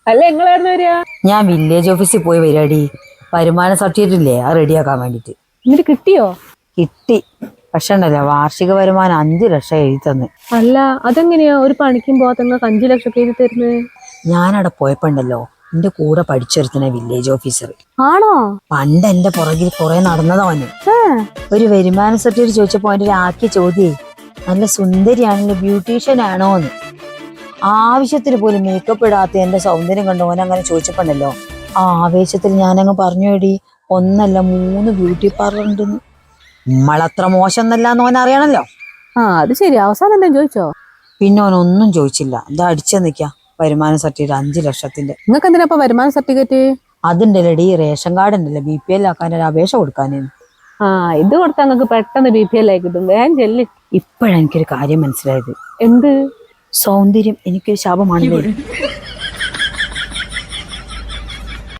അല്ല നിങ്ങളായിരുന്നു വരിക? ഞാൻ വില്ലേജ് ഓഫീസിൽ പോയി വരികടി. വരുമാന സർട്ടിഫിക്കറ്റ് ഇല്ലേ അത് റെഡിയാക്കാൻ വേണ്ടിട്ട്. എന്നിട്ട് കിട്ടിയോ? കിട്ടി. പക്ഷെ ഉണ്ടല്ലോ വാർഷിക വരുമാനം 5 ലക്ഷം എഴുതി തന്ന്. അല്ല അതെങ്ങനെയാ ഒരു പണിക്കും പോകാത്ത 5 ലക്ഷം എഴുതി തരുന്നത്? ഞാനവിടെ പോയപ്പോണ്ടല്ലോ എന്റെ കൂടെ പഠിച്ചെടുത്തന്നെ വില്ലേജ് ഓഫീസർ. ആണോ? പണ്ട് എന്റെ പുറകിൽ കുറെ നടന്നതവന്. ഒരു വരുമാന സർട്ടിഫിക്കറ്റ് ചോദിച്ചപ്പോ അവന്റെ ആക്കിയ ചോദ്യേ നല്ല സുന്ദരിയാണല്ലോ, ബ്യൂട്ടീഷ്യൻ ആണോന്ന്. ആവശ്യത്തിന് പോലും മേക്കപ്പ് ഇടാത്ത എന്റെ സൗന്ദര്യം കണ്ടു ഓൻ അങ്ങനെ ചോദിച്ചപ്പോണ്ടല്ലോ ആ ആവേശത്തിൽ ഞാനങ്ങ് പറഞ്ഞുടി, 1 അല്ല 3 ബ്യൂട്ടി പാർലർ ഉണ്ടെന്ന്. നമ്മളത്ര മോശം എന്നല്ലാന്ന് ഓൻ അറിയണല്ലോ. അത് ശരി. അവസാനം എന്താ ചോദിച്ചോ? പിന്നെ ഓനൊന്നും ചോദിച്ചില്ല. എന്താ അടിച്ചു നിൽക്കാം വരുമാന സർട്ടിഫിക്കറ്റ് 5 ലക്ഷത്തിന്റെ. നിങ്ങൾക്ക് എന്തിനാ വരുമാന സർട്ടിഫിക്കറ്റ്? അതുണ്ടല്ലോടി റേഷൻ കാർഡ് ഉണ്ടല്ലോ, BPL ആക്കാൻ ഒരു അപേക്ഷ കൊടുക്കാനേ. ഇത് കൊടുത്താൽ നിങ്ങൾക്ക് പെട്ടെന്ന് BPL ആയി കിട്ടും. വേഗം ചെല്ല്. ഇപ്പോഴാണ് എനിക്കൊരു കാര്യം മനസ്സിലായത്. എന്ത്? സൗന്ദര്യം എനിക്കൊരു ശാപമാണല്ലേ.